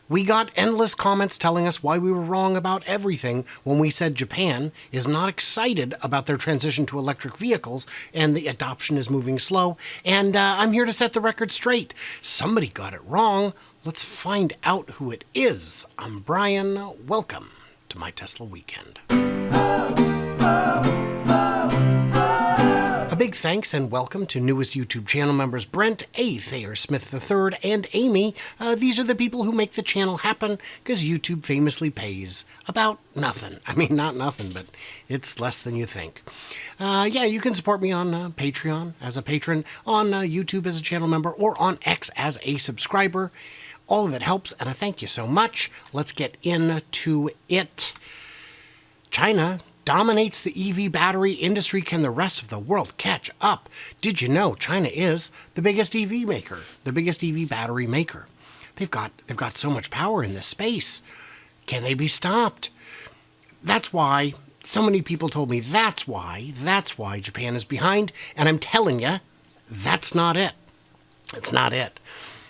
We got endless comments telling us why we were wrong about everything when we said Japan is not excited about their transition to electric vehicles and the adoption is moving slow. And I'm here to set the record straight. Somebody got it wrong. Let's find out who it is. I'm Brian. Welcome to my Tesla Weekend. A big thanks and welcome to newest YouTube channel members Brent, A. Thayer Smith III, and Amy. These are the people who make the channel happen because YouTube famously pays about nothing. I mean, not nothing, but it's less than you think. Yeah, you can support me on Patreon as a patron, on YouTube as a channel member, or on X as a subscriber. All of it helps, and I thank you so much. Let's get into it. China dominates the EV battery industry. Can the rest of the world catch up? Did you know China is the biggest EV maker, the biggest EV battery maker? They've got so much power in this space. Can they be stopped? That's why so many people told me that's why Japan is behind, and I'm telling you, that's not it. It's not it.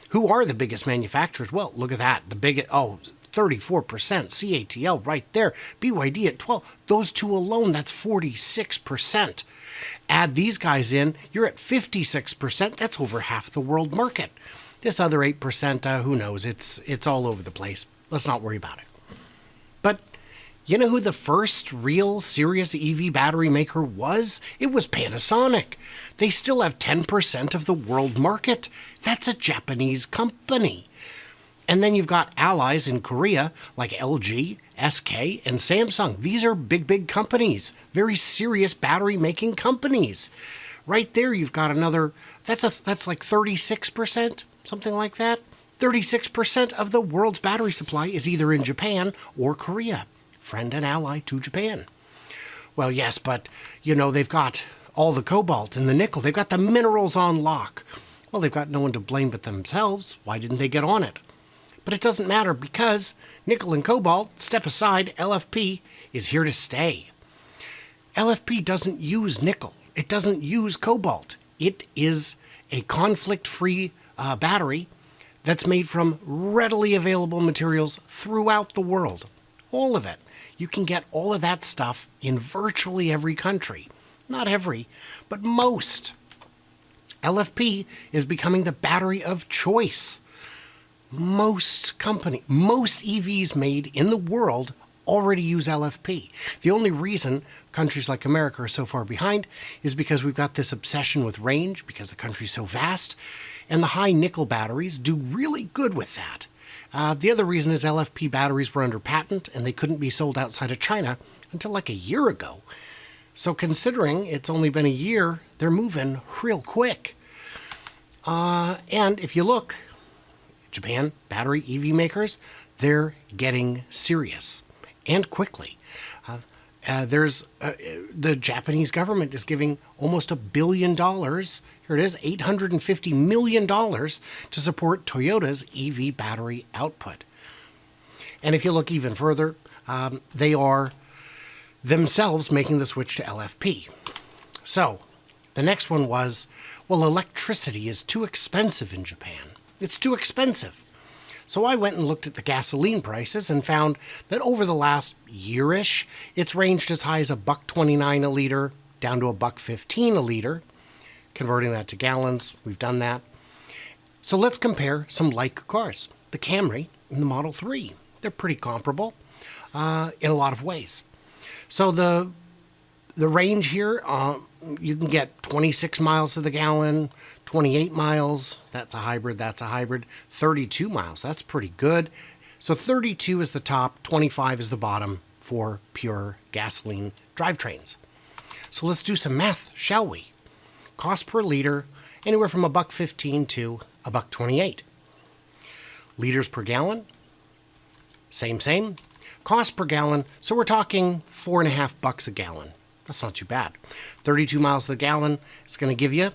Who are the biggest manufacturers? Well, look at that. The biggest, 34%, CATL right there, BYD at 12. Those two alone, that's 46%. Add these guys in, you're at 56%. That's over half the world market. This other 8%, who knows? It's all over the place. Let's not worry about it. But you know who the first real serious EV battery maker was? It was Panasonic. They still have 10% of the world market. That's a Japanese company. And then you've got allies in Korea like LG, SK, and Samsung. These are big companies, very serious battery making companies. Right there, you've got another, that's like 36%, something like that. 36% of the world's battery supply is either in Japan or Korea. Friend and ally to Japan. Well, yes, but you know, they've got all the cobalt and the nickel. They've got the minerals on lock. Well, they've got no one to blame but themselves. Why didn't they get on it? But it doesn't matter because nickel and cobalt, step aside, LFP is here to stay. LFP doesn't use nickel. It doesn't use cobalt. It is a conflict-free battery that's made from readily available materials throughout the world. All of it. You can get all of that stuff in virtually every country. Not every, but most. LFP is becoming the battery of choice. Most EVs made in the world already use LFP. The only reason countries like America are so far behind is because we've got this obsession with range because the country's so vast, and the high nickel batteries do really good with that. The other reason is LFP batteries were under patent and they couldn't be sold outside of China until like a year ago. So considering it's only been a year, they're moving real quick. And if you look, Japan battery EV makers, they're getting serious and quickly. The Japanese government is giving almost $1 billion. Here it is, $850 million to support Toyota's EV battery output. And if you look even further, they are themselves making the switch to LFP. So the next one was, well, electricity is too expensive in Japan. It's too expensive. So I went and looked at the gasoline prices and found that over the last year-ish, it's ranged as high as $1.29 a liter down to $1.15 a liter. Converting that to gallons, we've done that. So let's compare some like cars. The Camry and the Model 3. They're pretty comparable in a lot of ways. So the range here, you can get 26 miles to the gallon, 28 miles, that's a hybrid, 32 miles, that's pretty good. So 32 is the top, 25 is the bottom for pure gasoline drivetrains. So let's do some math, shall we? Cost per liter, anywhere from $1.15 to $1.28. Liters per gallon, same. Cost per gallon, so we're talking $4.50 a gallon. That's not too bad. 32 miles to the gallon, it's going to give you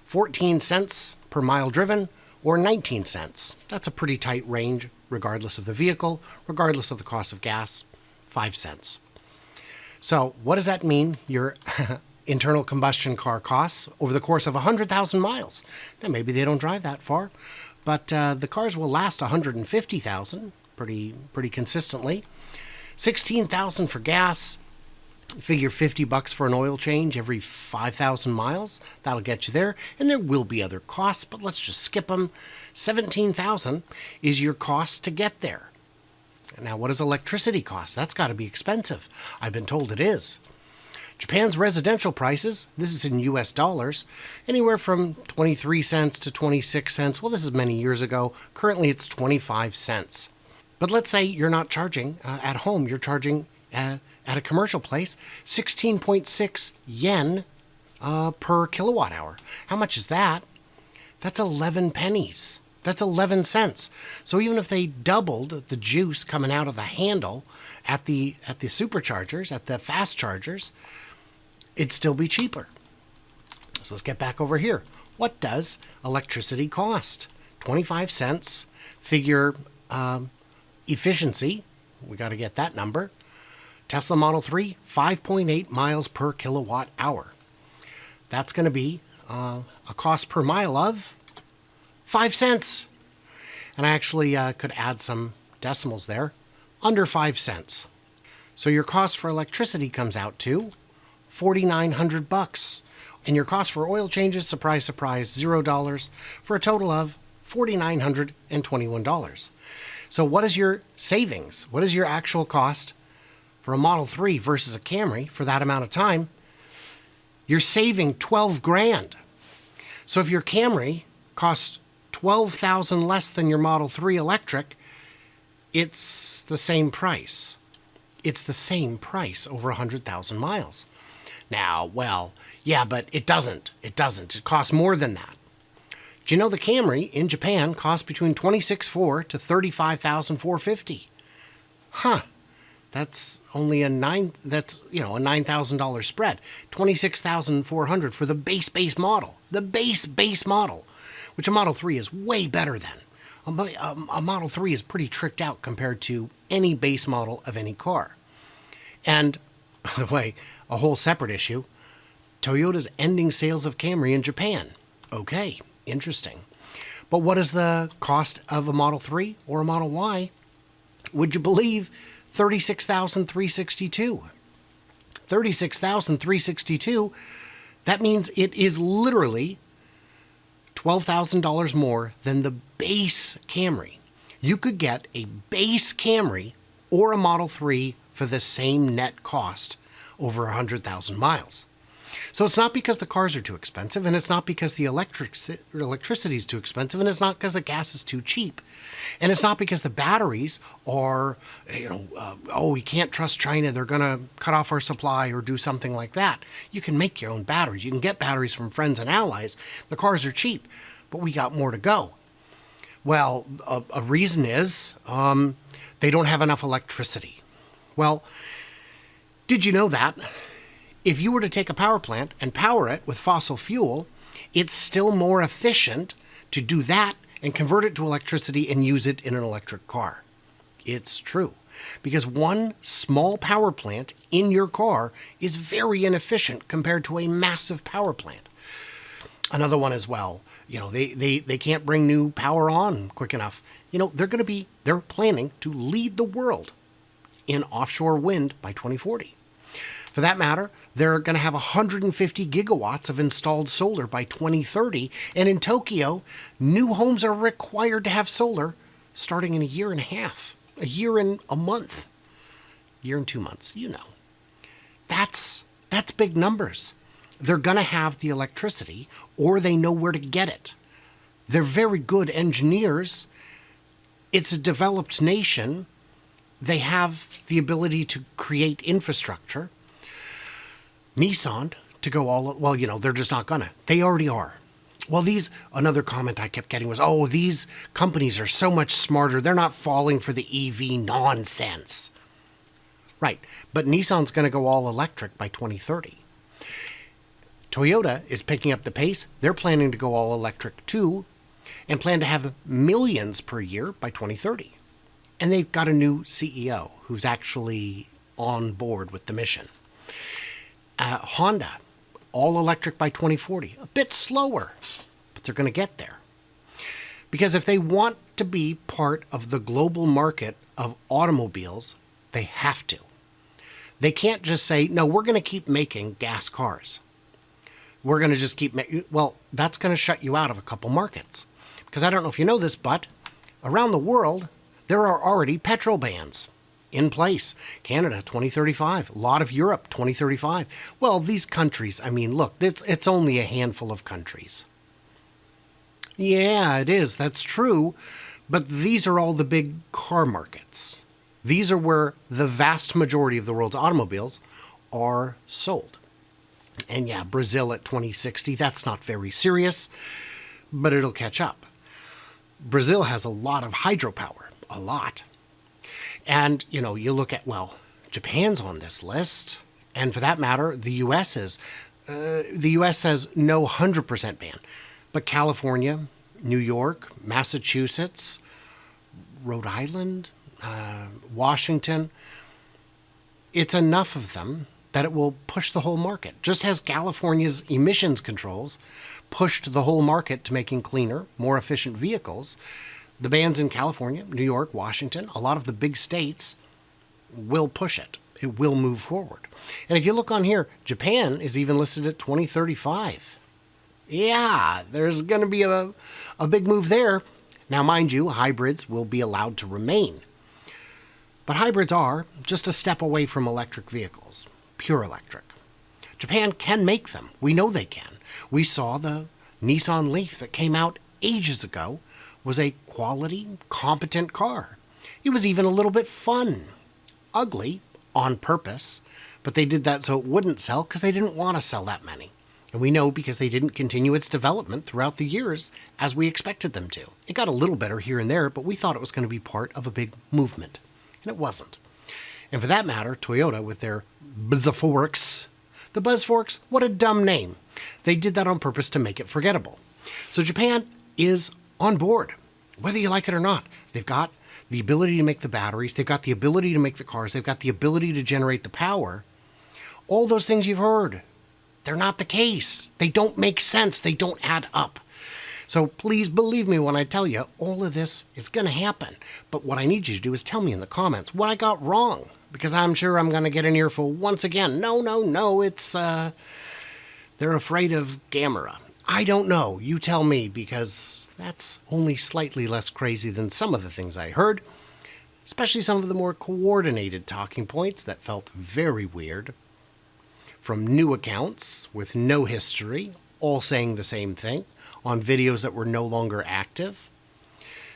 14 cents per mile driven, or 19 cents. That's a pretty tight range, regardless of the vehicle, regardless of the cost of gas, 5 cents. So what does that mean your internal combustion car costs over the course of 100,000 miles? Now, maybe they don't drive that far, but the cars will last 150,000, pretty consistently. $16,000 for gas. Figure $50 for an oil change every 5,000 miles. That'll get you there. And there will be other costs, but let's just skip them. $17,000 is your cost to get there. Now, what does electricity cost? That's got to be expensive. I've been told it is. Japan's residential prices, this is in US dollars, anywhere from 23 cents to 26 cents. Well, this is many years ago. Currently, it's 25 cents. But let's say you're not charging at home. You're charging at a commercial place, 16.6 yen per kilowatt hour. How much is that? That's 11 pennies. That's 11 cents. So even if they doubled the juice coming out of the handle at the superchargers, at the fast chargers, it'd still be cheaper. So let's get back over here. What does electricity cost? 25 cents. Figure efficiency. We got to get that number. Tesla Model 3, 5.8 miles per kilowatt hour. That's going to be a cost per mile of 5 cents. And I actually could add some decimals there. Under 5 cents. So your cost for electricity comes out to $4,900. And your cost for oil changes, surprise, surprise, $0 for a total of $4,921. So what is your savings? What is your actual cost for a Model 3 versus a Camry for that amount of time? You're saving 12 grand. So if your Camry costs 12,000 less than your Model 3 electric, it's the same price. It's the same price over 100,000 miles. Now, well, yeah, but it doesn't. It doesn't. It costs more than that. Do you know the Camry in Japan costs between $26,400 to $35,450? Huh. That's only a $9,000 spread. $26,400 for the base model. The base model, which a Model 3 is way better than. A Model 3 is pretty tricked out compared to any base model of any car. And, by the way, a whole separate issue, Toyota's ending sales of Camry in Japan. Okay, interesting. But what is the cost of a Model 3 or a Model Y? Would you believe $36,362? $36,362, that means it is literally $12,000 more than the base Camry. You could get a base Camry or a Model 3 for the same net cost over 100,000 miles. So it's not because the cars are too expensive, and it's not because the electricity is too expensive, and it's not because the gas is too cheap, and it's not because the batteries are, we can't trust China, they're going to cut off our supply or do something like that. You can make your own batteries. You can get batteries from friends and allies. The cars are cheap, but we got more to go. Well, a reason is they don't have enough electricity. Well, did you know that? If you were to take a power plant and power it with fossil fuel, it's still more efficient to do that and convert it to electricity and use it in an electric car. It's true. Because one small power plant in your car is very inefficient compared to a massive power plant. Another one as well, they can't bring new power on quick enough. They're planning to lead the world in offshore wind by 2040. For that matter, they're going to have 150 gigawatts of installed solar by 2030. And in Tokyo, new homes are required to have solar starting in a year and a half, a year and a month, year and 2 months, That's big numbers. They're going to have the electricity, or they know where to get it. They're very good engineers. It's a developed nation. They have the ability to create infrastructure. Nissan to go they're just not gonna. They already are. Well, another comment I kept getting was, these companies are so much smarter. They're not falling for the EV nonsense. Right, but Nissan's going to go all electric by 2030. Toyota is picking up the pace. They're planning to go all electric too, and plan to have millions per year by 2030. And they've got a new CEO who's actually on board with the mission. Honda, all electric by 2040. A bit slower, but they're going to get there. Because if they want to be part of the global market of automobiles. They have to. They can't just say, no, we're going to keep making gas cars. We're going to just keep making... Well, that's going to shut you out of a couple markets. Because I don't know if you know this, but around the world, there are already petrol bans in place. Canada, 2035. A lot of Europe, 2035. Well, these countries, I mean, look, it's only a handful of countries. Yeah, it is. That's true. But these are all the big car markets. These are where the vast majority of the world's automobiles are sold. And yeah, Brazil at 2060, that's not very serious, but it'll catch up. Brazil has a lot of hydropower, a lot. And, you know, you look at, well, Japan's on this list. And for that matter, the U.S. is. The U.S. says no 100% ban. But California, New York, Massachusetts, Rhode Island, Washington, it's enough of them that it will push the whole market. Just as California's emissions controls pushed the whole market to making cleaner, more efficient vehicles, the bans in California, New York, Washington, a lot of the big states will push it. It will move forward. And if you look on here, Japan is even listed at 2035. Yeah, there's going to be a big move there. Now, mind you, hybrids will be allowed to remain. But hybrids are just a step away from electric vehicles, pure electric. Japan can make them. We know they can. We saw the Nissan Leaf that came out ages ago was a quality, competent car. It was even a little bit fun. Ugly, on purpose, but they did that so it wouldn't sell because they didn't want to sell that many. And we know because they didn't continue its development throughout the years as we expected them to. It got a little better here and there, but we thought it was going to be part of a big movement. And it wasn't. And for that matter, Toyota with their Buzzforks. The Buzzforks, what a dumb name. They did that on purpose to make it forgettable. So Japan is on board, whether you like it or not. They've got the ability to make the batteries. They've got the ability to make the cars. They've got the ability to generate the power. All those things you've heard, they're not the case. They don't make sense. They don't add up. So please believe me when I tell you, all of this is going to happen. But what I need you to do is tell me in the comments what I got wrong. Because I'm sure I'm going to get an earful once again. No, it's, they're afraid of Camry. I don't know. You tell me, because that's only slightly less crazy than some of the things I heard. Especially some of the more coordinated talking points that felt very weird. From new accounts with no history, all saying the same thing, on videos that were no longer active.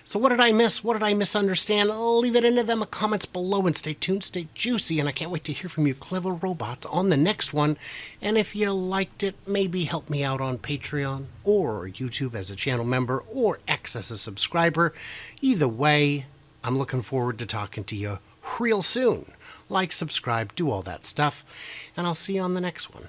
So what did I miss? What did I misunderstand? Leave it into them comments below and stay tuned, stay juicy, and I can't wait to hear from you clever robots on the next one. And if you liked it, maybe help me out on Patreon or YouTube as a channel member or X as a subscriber. Either way, I'm looking forward to talking to you real soon. Like, subscribe, do all that stuff, and I'll see you on the next one.